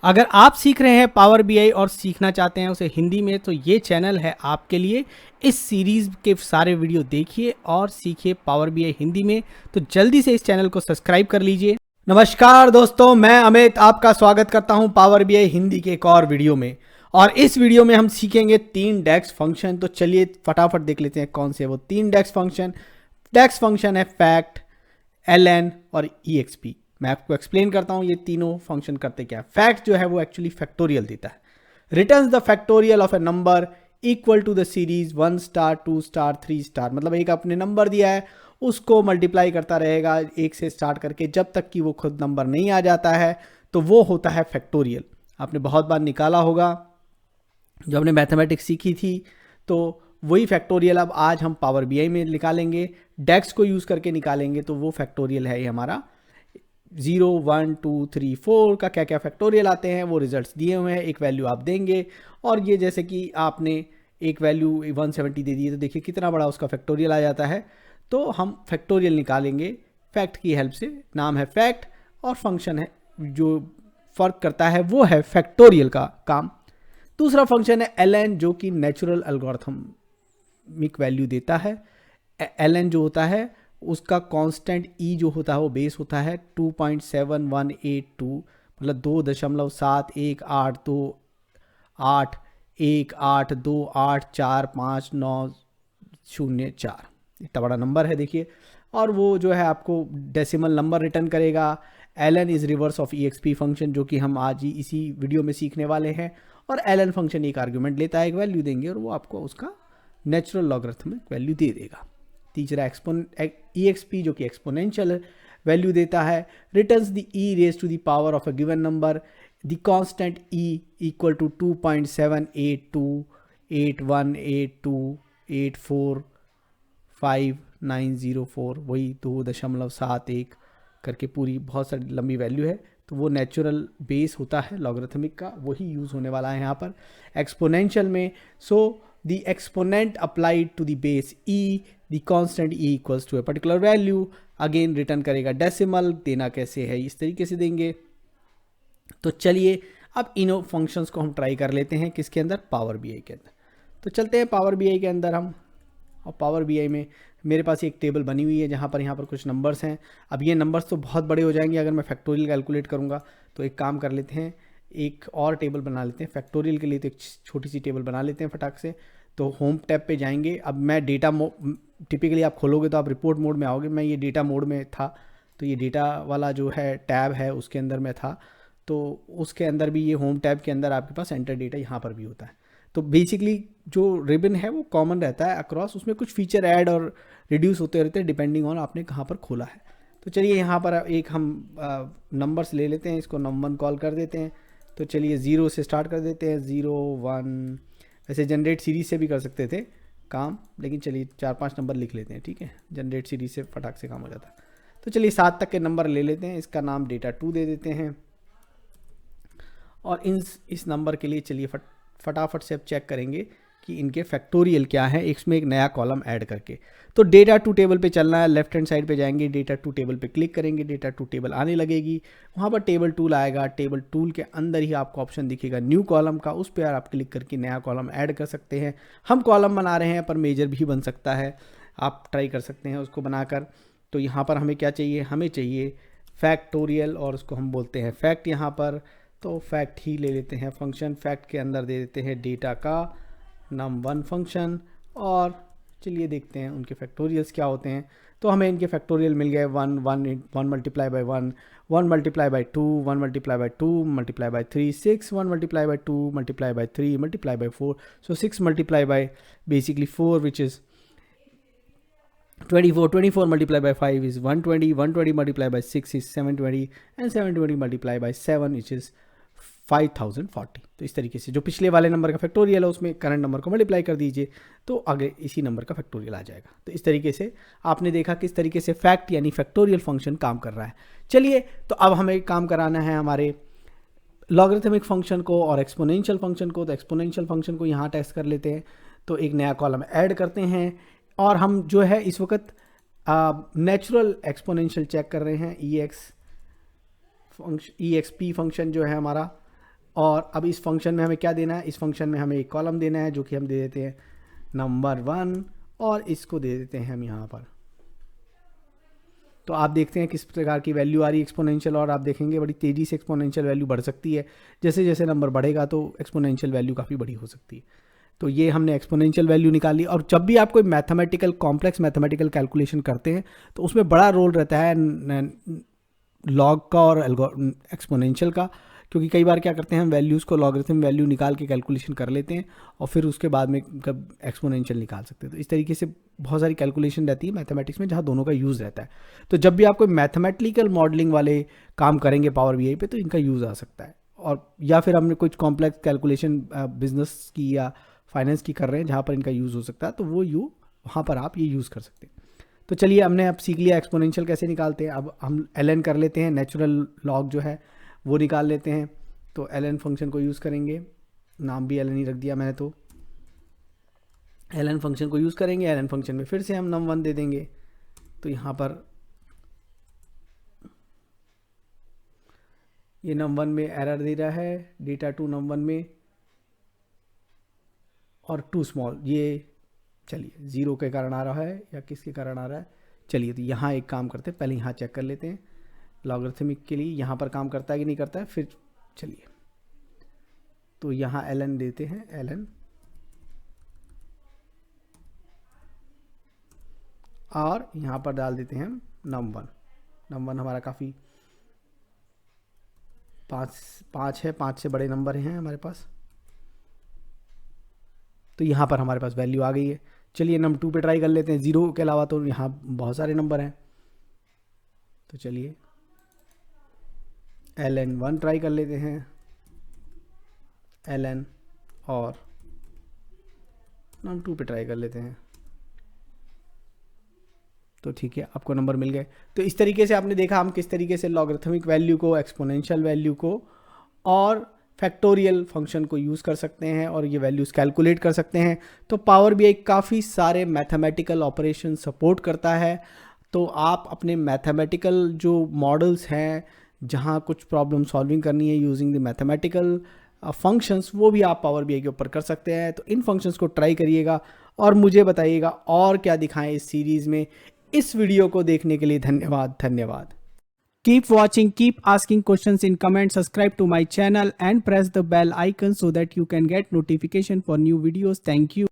अगर आप सीख रहे हैं पावर बीआई और सीखना चाहते हैं उसे हिंदी में, तो ये चैनल है आपके लिए। इस सीरीज के सारे वीडियो देखिए और सीखिए पावर बीआई हिंदी में। तो जल्दी से इस चैनल को सब्सक्राइब कर लीजिए। नमस्कार दोस्तों, मैं अमित आपका स्वागत करता हूं पावर बीआई हिंदी के एक और वीडियो में। और इस वीडियो में हम सीखेंगे 3 डेक्स फंक्शन। तो चलिए फटाफट देख लेते हैं कौन से वो 3 डेक्स फंक्शन। डेक्स फंक्शन है फैक्ट, ln और exp। मैं आपको एक्सप्लेन करता हूं ये तीनों फंक्शन करते क्या है। फैक्ट जो है वो एक्चुअली फैक्टोरियल देता है। Returns the factorial of a number equal to the series 1 star 2 star 3 star. मतलब एक आपने नंबर दिया है, उसको मल्टीप्लाई करता रहेगा एक से स्टार्ट करके जब तक कि वो खुद नंबर नहीं आ जाता है, तो वो होता है फैक्टोरियल। आपने बहुत बार निकाला होगा जो हमने मैथमेटिक्स सीखी थी, तो वही फैक्टोरियल अब आज हम पावर बीआई में निकालेंगे। डेक्स को यूज़ करके निकालेंगे, तो वो फैक्टोरियल है ये हमारा 0 1 2 3 4 का क्या क्या फैक्टोरियल आते हैं वो रिजल्ट्स दिए हुए हैं। एक वैल्यू आप देंगे और ये जैसे कि आपने एक वैल्यू 170 दे दी है, तो देखिए कितना बड़ा उसका फैक्टोरियल आ जाता है। तो हम फैक्टोरियल निकालेंगे फैक्ट की हेल्प से। नाम है फैक्ट और फंक्शन है जो फ़र्क करता है वो है फैक्टोरियल का काम। दूसरा फंक्शन है ln, जो कि नेचुरल एल्गोरिथमिक वैल्यू देता है। ln जो होता है उसका कांस्टेंट e जो होता है वो बेस होता है 2.7182, मतलब 2.7182812828245904। इतना बड़ा नंबर है देखिए। और वो जो है आपको डेसिमल नंबर रिटर्न करेगा। ln is reverse of exp function, जो कि हम आज ही इसी वीडियो में सीखने वाले हैं। और ln फंक्शन एक आर्ग्यूमेंट लेता है, एक वैल्यू देंगे और वो आपको उसका नेचुरल लॉगरिथमिक वैल्यू दे देगा। तीसरा exp, जो कि एक्सपोनेंशियल वैल्यू देता है। Returns the e raise to the power of a given number, the constant e equal to 2.782848459004। वही 2.71 करके पूरी बहुत सारी लंबी वैल्यू है। तो वो नेचुरल बेस होता है लॉगरिथमिक का, वही यूज़ होने वाला है यहाँ पर एक्सपोनेंशियल में। सो the exponent applied to the base e, the constant e equals to a particular value, again return करेगा डेसिमल। देना कैसे है, इस तरीके से देंगे। तो चलिए अब इन फंक्शंस को हम ट्राई कर लेते हैं किसके अंदर, पावर बीआई के अंदर। तो चलते हैं पावर बीआई के अंदर हम। और पावर बीआई में मेरे पास एक टेबल बनी हुई है जहाँ पर यहाँ पर कुछ नंबर्स हैं। अब ये नंबर्स तो बहुत बड़े हो जाएंगे अगर मैं फैक्टोरियल कैलकुलेट करूँगा। तो एक काम कर लेते हैं, एक और टेबल बना लेते हैं फैक्टोरियल के लिए। तो एक छोटी सी टेबल बना लेते हैं फटाक से। तो होम टैब पे जाएंगे। अब मैं डेटा टिपिकली आप खोलोगे तो आप रिपोर्ट मोड में आओगे, मैं ये डेटा मोड में था। तो ये डेटा वाला जो है टैब है उसके अंदर मैं था। तो उसके अंदर भी ये होम टैब के अंदर आपके पास एंटर डेटा यहाँ पर भी होता है। तो बेसिकली जो रिबन है वो कॉमन रहता है अक्रॉस, उसमें कुछ फीचर ऐड और रिड्यूस होते रहते हैं डिपेंडिंग ऑन आपने कहाँ पर खोला है। तो चलिए यहाँ पर एक हम नंबर्स ले लेते हैं, इसको नंबर 1 कॉल कर देते हैं। तो चलिए 0 से स्टार्ट कर देते हैं, 0 1। वैसे जनरेट सीरीज से भी कर सकते थे काम, लेकिन चलिए 4-5 नंबर लिख लेते हैं, ठीक है। जनरेट सीरीज से फटाक से काम हो जाता है। तो चलिए 7 तक के नंबर ले लेते हैं, इसका नाम डेटा 2 दे देते हैं। और इस नंबर के लिए चलिए फटाफट से अब चेक करेंगे कि इनके फैक्टोरियल क्या है, इसमें एक नया कॉलम ऐड करके। तो डेटा 2 टेबल पे चलना है, लेफ्ट हैंड साइड पे जाएंगे, डेटा 2 टेबल पे क्लिक करेंगे, डेटा 2 टेबल आने लगेगी। वहाँ पर टेबल टूल आएगा, टेबल टूल के अंदर ही आपको ऑप्शन दिखेगा न्यू कॉलम का, उस पर आप क्लिक करके नया कॉलम ऐड कर सकते हैं। हम कॉलम बना रहे हैं पर मेजर भी बन सकता है, आप ट्राई कर सकते हैं उसको बनाकर। तो यहाँ पर हमें क्या चाहिए, हमें चाहिए फैक्टोरियल और उसको हम बोलते हैं फैक्ट यहाँ पर। तो फैक्ट ही ले लेते हैं फंक्शन। फैक्ट के अंदर दे देते हैं डेटा का num1 फंक्शन। और चलिए देखते हैं उनके फैक्टोरियल्स क्या होते हैं। तो हमें इनके फैक्टोरियल मिल गए 1 1 multiply by 1 1 multiply by 2 1 multiply by 2 multiply by 3 6 1 multiply by 2 multiply by 3 multiply by 4। So 6 multiply by basically 4 which is 24 24 multiply by 5 is 120 120 multiply by 6 is 720 and 720 multiply by 7 which is 5040। तो इस तरीके से जो पिछले वाले number का factorial है उसमें करंट नंबर को मल्टीप्लाई कर दीजिए, तो आगे इसी नंबर का फैक्टोरियल आ जाएगा। तो इस तरीके से आपने देखा किस तरीके से फैक्ट यानी फैक्टोरियल फंक्शन काम कर रहा है। चलिए तो अब हमें काम कराना है हमारे लॉगरिथमिक फंक्शन को और एक्सपोनेंशियल फंक्शन को। तो एक्सपोनेंशियल फंक्शन को यहाँ टेस्ट कर लेते हैं। तो एक नया कॉलम ऐड करते हैं और हम जो है इस वक्त नेचुरल एक्सपोनेंशियल चेक कर रहे हैं। ई एक्स पी फंक्शन जो है हमारा और अब इस फंक्शन में हमें क्या देना है, इस फंक्शन में हमें एक कॉलम देना है जो कि हम दे देते हैं नंबर 1 और इसको दे देते हैं हम यहाँ पर। तो आप देखते हैं किस प्रकार की वैल्यू आ रही है एक्सपोनेंशियल, और आप देखेंगे बड़ी तेज़ी से एक्सपोनेंशियल वैल्यू बढ़ सकती है। जैसे जैसे नंबर बढ़ेगा तो एक्सपोनेंशियल वैल्यू काफ़ी बड़ी हो सकती है। तो ये हमने एक्सपोनेंशियल वैल्यू निकाली। और जब भी आप कोई मैथमेटिकल कॉम्प्लेक्स मैथमेटिकल कैलकुलेशन करते हैं तो उसमें बड़ा रोल रहता है लॉग का और एक्सपोनेंशियल का, क्योंकि कई बार क्या करते हैं हम वैल्यूज़ को लॉगरिथम वैल्यू निकाल के कैलकुलेशन कर लेते हैं और फिर उसके बाद में कब एक्सपोनेंशियल निकाल सकते हैं। तो इस तरीके से बहुत सारी कैलकुलेशन रहती है मैथमेटिक्स में जहाँ दोनों का यूज़ रहता है। तो जब भी आप कोई मैथमेटिकल मॉडलिंग वाले काम करेंगे पावर बीआई पे तो इनका यूज़ आ सकता है। और या फिर हमने कुछ कॉम्प्लेक्स कैलकुलेशन बिजनेस की या फाइनेंस की कर रहे हैं जहाँ पर इनका यूज़ हो सकता है, तो वो वहाँ पर आप ये यूज़ कर सकते हैं। तो चलिए हमने अब सीख लिया एक्सपोनेंशियल कैसे निकालते हैं। अब हम ln कर लेते हैं, नेचुरल लॉग जो है वो निकाल लेते हैं। तो ln फंक्शन को यूज़ करेंगे, नाम भी ln ही रख दिया मैंने। तो ln फंक्शन को यूज़ करेंगे, ln फंक्शन में फिर से हम num1 दे देंगे। तो यहाँ पर ये num1 में एरर दे रहा है, डेटा टू num1 में और टू स्मॉल, ये चलिए 0 के कारण आ रहा है या किसके कारण आ रहा है। चलिए तो यहाँ एक काम करते हैं, पहले यहाँ चेक कर लेते हैं लॉगरिथमिक के लिए यहाँ पर काम करता है कि नहीं करता है। फिर चलिए तो यहाँ ln देते हैं, ln और यहाँ पर डाल देते हैं num1। num1 हमारा काफ़ी 5 है, 5 से बड़े नंबर हैं हमारे पास। तो यहाँ पर हमारे पास वैल्यू आ गई है। चलिए num2 पे ट्राई कर लेते हैं। 0 के अलावा तो यहाँ बहुत सारे नंबर हैं। तो चलिए ln1 ट्राई कर लेते हैं, ln और num2 पे ट्राई कर लेते हैं। तो ठीक है, आपको नंबर मिल गए। तो इस तरीके से आपने देखा हम किस तरीके से लॉगरिथमिक वैल्यू को, एक्सपोनेंशियल वैल्यू को और फैक्टोरियल फंक्शन को यूज़ कर सकते हैं और ये वैल्यूज़ कैलकुलेट कर सकते हैं। तो पावर बीआई काफ़ी सारे मैथमेटिकल ऑपरेशन सपोर्ट करता है। तो आप अपने मैथमेटिकल जो मॉडल्स हैं जहाँ कुछ प्रॉब्लम सॉल्विंग करनी है यूजिंग द मैथमेटिकल फंक्शंस, वो भी आप पावर बीआई के ऊपर कर सकते हैं। तो इन फंक्शंस को ट्राई करिएगा और मुझे बताइएगा और क्या दिखाएं इस सीरीज़ में। इस वीडियो को देखने के लिए धन्यवाद। Keep watching, keep asking questions in comments, subscribe to my channel and press the bell icon so that you can get notification for new videos. Thank you.